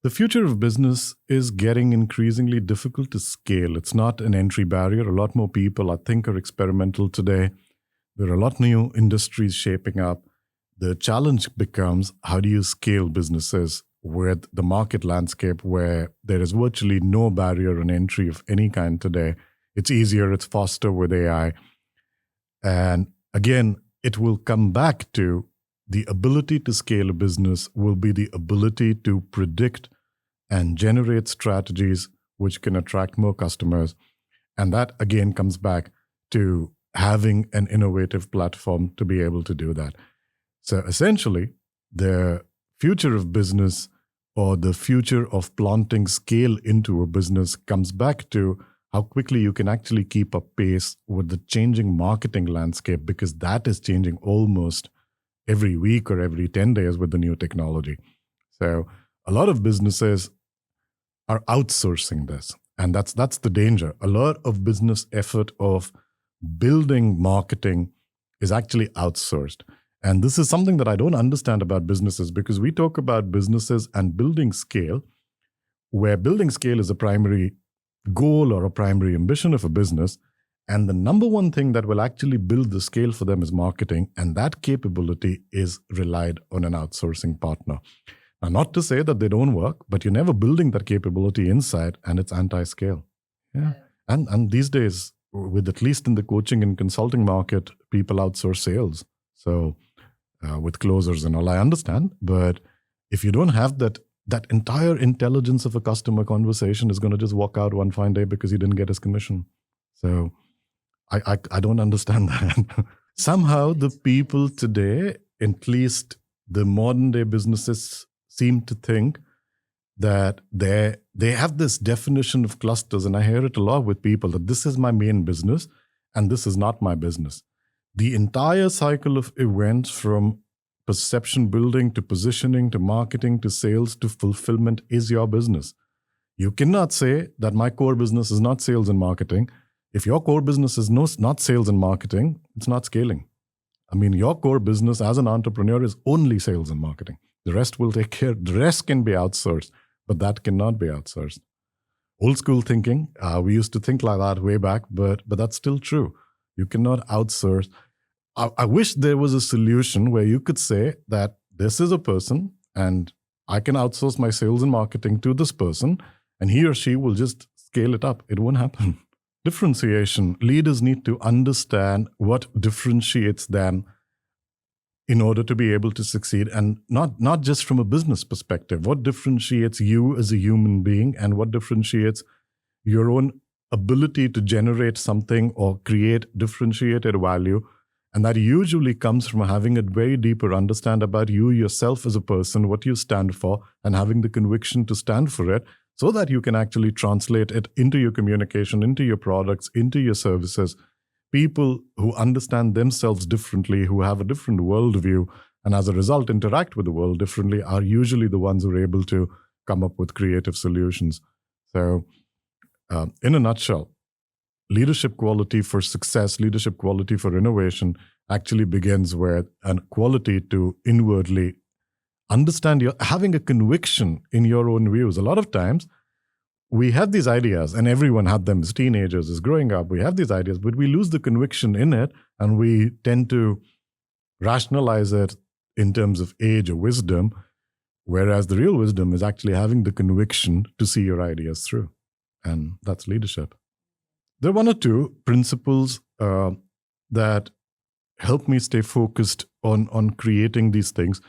The future of business is getting increasingly difficult to scale. It's not an entry barrier. A lot more people, I think, are experimental today. There are a lot of new industries shaping up. The challenge becomes, how do you scale businesses with the market landscape where there is virtually no barrier on entry of any kind today? It's easier, it's faster with AI. And again, it will come back to the ability to scale a business will be the ability to predict and generate strategies which can attract more customers. And that again comes back to having an innovative platform to be able to do that. So essentially, the future of business or the future of planting scale into a business comes back to how quickly you can actually keep up pace with the changing marketing landscape, because that is changing almost every week or every 10 days with the new technology. So a lot of businesses are outsourcing this. And that's the danger. A lot of business effort of building marketing is actually outsourced. And this is something that I don't understand about businesses, because we talk about businesses and building scale, where building scale is a primary goal or a primary ambition of a business. And the number one thing that will actually build the scale for them is marketing. And that capability is relied on an outsourcing partner. Now, not to say that they don't work, but you're never building that capability inside, and it's anti-scale. Yeah. And these days, with at least in the coaching and consulting market, people outsource sales. So with closers and all, I understand. But if you don't have that entire intelligence of a customer conversation is going to just walk out one fine day because he didn't get his commission. So I don't understand that. Somehow the people today, at least the modern day businesses, seem to think that they have this definition of clusters, and I hear it a lot with people, that this is my main business and this is not my business. The entire cycle of events, from perception building to positioning to marketing to sales to fulfillment, is your business. You cannot say that my core business is not sales and marketing. If your core business is not sales and marketing, it's not scaling. I mean, your core business as an entrepreneur is only sales and marketing. The rest will take care. The rest can be outsourced, but that cannot be outsourced. Old school thinking, we used to think like that way back, but that's still true. You cannot outsource. I wish there was a solution where you could say that this is a person and I can outsource my sales and marketing to this person and he or she will just scale it up. It won't happen. Differentiation. Leaders need to understand what differentiates them in order to be able to succeed, and not just from a business perspective. What differentiates you as a human being, and what differentiates your own ability to generate something or create differentiated value. And that usually comes from having a very deeper understand about you yourself as a person, what you stand for, and having the conviction to stand for it, so that you can actually translate it into your communication, into your products, into your services. People who understand themselves differently, who have a different worldview, and as a result interact with the world differently, are usually the ones who are able to come up with creative solutions. So, in a nutshell, leadership quality for success, leadership quality for innovation actually begins with a quality to inwardly understand, having a conviction in your own views. A lot of times, we have these ideas, and everyone had them as teenagers, as growing up. We have these ideas, but we lose the conviction in it, and we tend to rationalize it in terms of age or wisdom, whereas the real wisdom is actually having the conviction to see your ideas through. And that's leadership. There are one or two principles that help me stay focused on creating these things.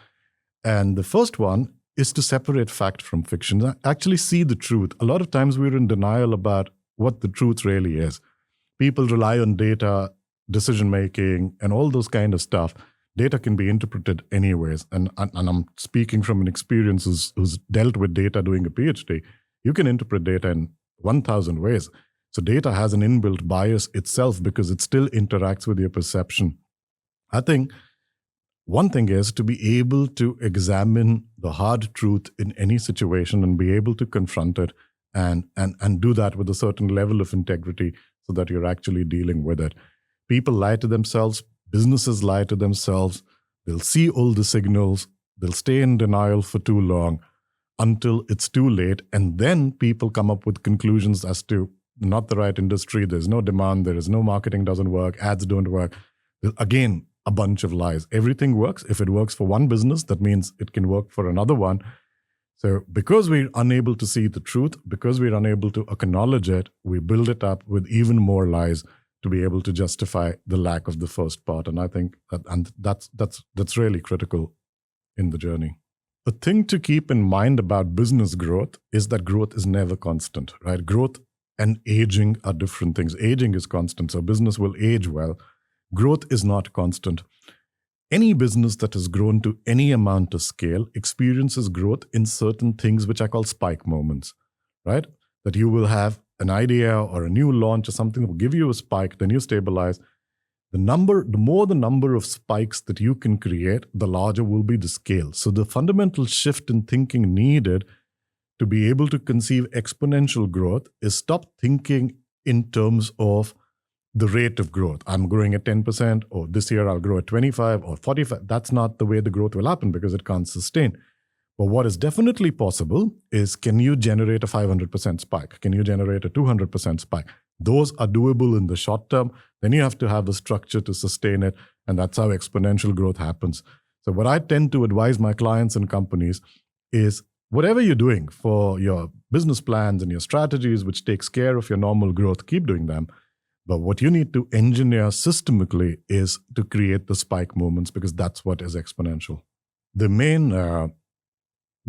And the first one is to separate fact from fiction. Actually see the truth. A lot of times we're in denial about what the truth really is. People rely on data, decision-making, and all those kind of stuff. Data can be interpreted anyways. And I'm speaking from an experience who's dealt with data doing a PhD. You can interpret data in 1,000 ways. So data has an inbuilt bias itself because it still interacts with your perception. I think one thing is to be able to examine the hard truth in any situation and be able to confront it and do that with a certain level of integrity so that you're actually dealing with it. People lie to themselves, businesses lie to themselves, they'll see all the signals, they'll stay in denial for too long. until it's too late. And then people come up with conclusions as to not the right industry, there's no demand, there is no marketing, doesn't work, ads don't work. Again, a bunch of lies. Everything works. If it works for one business, that means it can work for another one. So because we're unable to see the truth, because we're unable to acknowledge it, we build it up with even more lies to be able to justify the lack of the first part. And I think that's really critical in the journey. The thing to keep in mind about business growth is that growth is never constant, right? Growth and aging are different things. Aging is constant, so business will age well. Growth is not constant. Any business that has grown to any amount of scale experiences growth in certain things which I call spike moments, right? That you will have an idea or a new launch or something that will give you a spike, then you stabilize. The more the number of spikes that you can create, the larger will be the scale. So the fundamental shift in thinking needed to be able to conceive exponential growth is stop thinking in terms of the rate of growth. I'm growing at 10%, or this year I'll grow at 25 or 45. That's not the way the growth will happen because it can't sustain. But what is definitely possible is, can you generate a 500% spike? Can you generate a 200% spike? Those are doable in the short term. Then you have to have a structure to sustain it. And that's how exponential growth happens. So what I tend to advise my clients and companies is, whatever you're doing for your business plans and your strategies, which takes care of your normal growth, keep doing them. But what you need to engineer systemically is to create the spike moments, because that's what is exponential. The main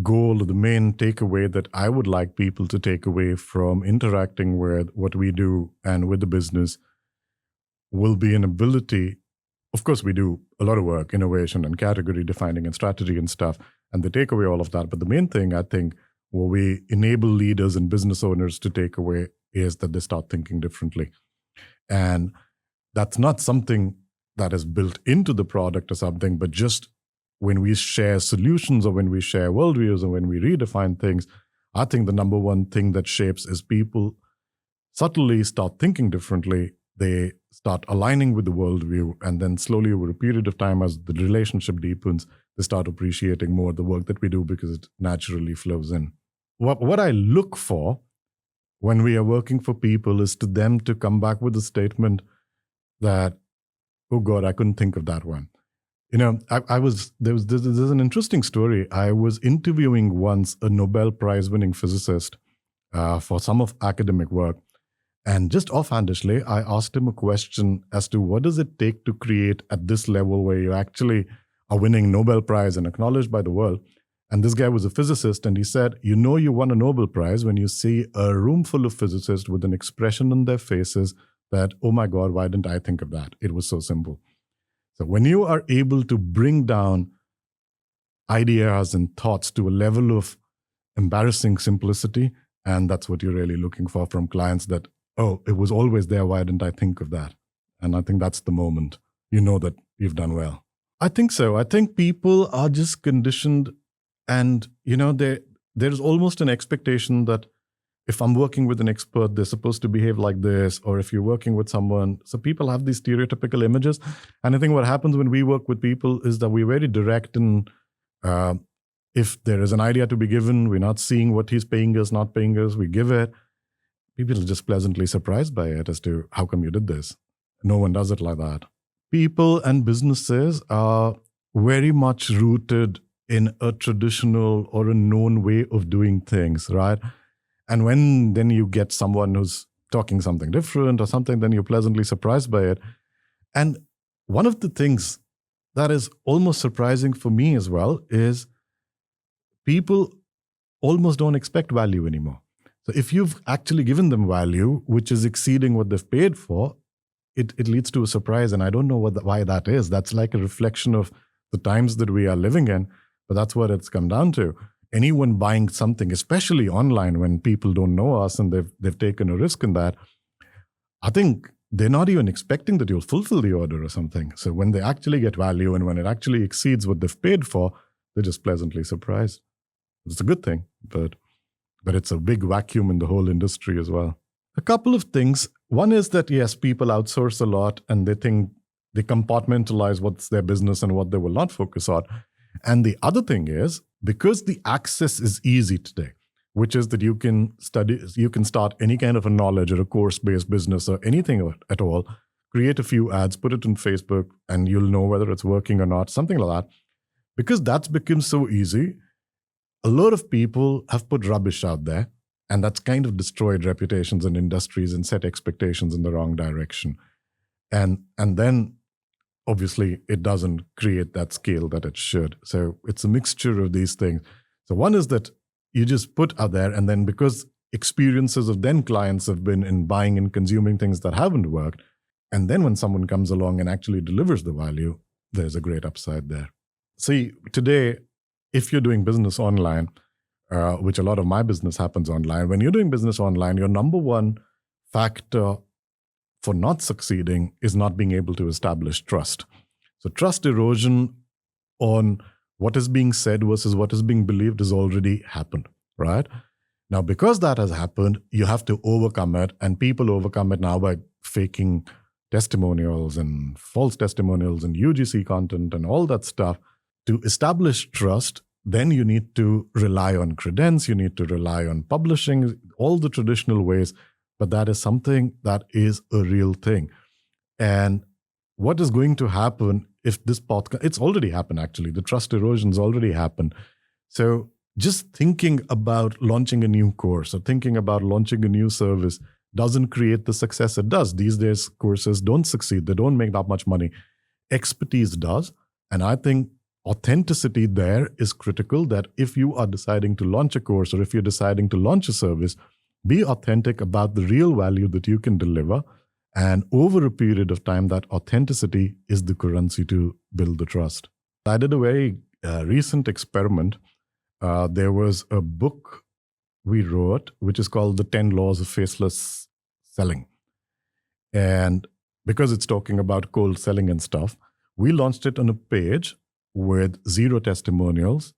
goal, the main takeaway that I would like people to take away from interacting with what we do and with the business will be an ability. Of course, we do a lot of work, innovation and category defining and strategy and stuff, and they take away all of that. But the main thing, I think, what we enable leaders and business owners to take away is that they start thinking differently. And that's not something that is built into the product or something, but just when we share solutions or when we share worldviews or when we redefine things, I think the number one thing that shapes is people subtly start thinking differently. They start aligning with the worldview, and then slowly over a period of time, as the relationship deepens, they start appreciating more the work that we do because it naturally flows in. What I look for when we are working for people is to them to come back with a statement that, oh God, I couldn't think of that one. You know, there's an interesting story. I was interviewing once a Nobel Prize winning physicist for some of academic work. And just offhandishly, I asked him a question as to what does it take to create at this level where you actually are winning Nobel Prize and acknowledged by the world. And this guy was a physicist, and he said, you know you won a Nobel Prize when you see a room full of physicists with an expression on their faces that, oh my God, why didn't I think of that? It was so simple. So when you are able to bring down ideas and thoughts to a level of embarrassing simplicity, and that's what you're really looking for from clients, that, oh, it was always there, why didn't I think of that? And I think that's the moment you know that you've done well. I think so. I think people are just conditioned, and there's almost an expectation that if I'm working with an expert, they're supposed to behave like this, or if you're working with someone. So people have these stereotypical images. And I think what happens when we work with people is that we're very direct, and if there is an idea to be given, we're not seeing what he's paying us, not paying us, we give it. People are just pleasantly surprised by it as to, how come you did this? No one does it like that. People and businesses are very much rooted in a traditional or a known way of doing things, right? And when then you get someone who's talking something different or something, then you're pleasantly surprised by it. And one of the things that is almost surprising for me as well is people almost don't expect value anymore. So if you've actually given them value, which is exceeding what they've paid for, it leads to a surprise. And I don't know why that is. That's like a reflection of the times that we are living in, but that's what it's come down to. Anyone buying something, especially online when people don't know us and they've taken a risk in that, I think they're not even expecting that you'll fulfill the order or something. So when they actually get value and when it actually exceeds what they've paid for, they're just pleasantly surprised. It's a good thing, but it's a big vacuum in the whole industry as well. A couple of things. One is that, yes, people outsource a lot and they think they compartmentalize what's their business and what they will not focus on. And the other thing is, because the access is easy today, which is that you can start any kind of a knowledge or a course-based business or anything at all, create a few ads, put it in Facebook, and you'll know whether it's working or not, something like that. Because that's become so easy, a lot of people have put rubbish out there, and that's kind of destroyed reputations and industries and set expectations in the wrong direction. And then obviously it doesn't create that scale that it should. So it's a mixture of these things. So one is that you just put out there, and then because experiences of then clients have been in buying and consuming things that haven't worked, and then when someone comes along and actually delivers the value, there's a great upside there. See, today, if you're doing business online, which a lot of my business happens online, when you're doing business online, your number one factor for not succeeding is not being able to establish trust. So trust erosion on what is being said versus what is being believed has already happened, right? Now, because that has happened, you have to overcome it, and people overcome it now by faking testimonials and false testimonials and UGC content and all that stuff. To establish trust, then you need to rely on credence, you need to rely on publishing, all the traditional ways, but that is something that is a real thing. And what is going to happen if this podcast, it's already happened actually, the trust erosion's already happened. So just thinking about launching a new course or thinking about launching a new service doesn't create the success it does. These days, courses don't succeed. They don't make that much money. Expertise does. And I think authenticity there is critical, that if you are deciding to launch a course or if you're deciding to launch a service, be authentic about the real value that you can deliver. And over a period of time, that authenticity is the currency to build the trust. I did a very recent experiment. There was a book we wrote, which is called The 10 Laws of Faceless Selling. And because it's talking about cold selling and stuff, we launched it on a page with 0 testimonials.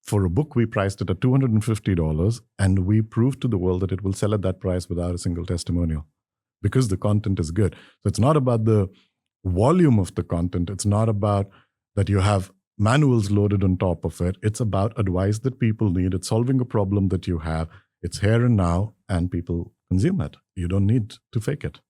For a book, we priced it at $250, and we proved to the world that it will sell at that price without a single testimonial because the content is good. So it's not about the volume of the content. It's not about that you have manuals loaded on top of it. It's about advice that people need. It's solving a problem that you have. It's here and now, and people consume it. You don't need to fake it.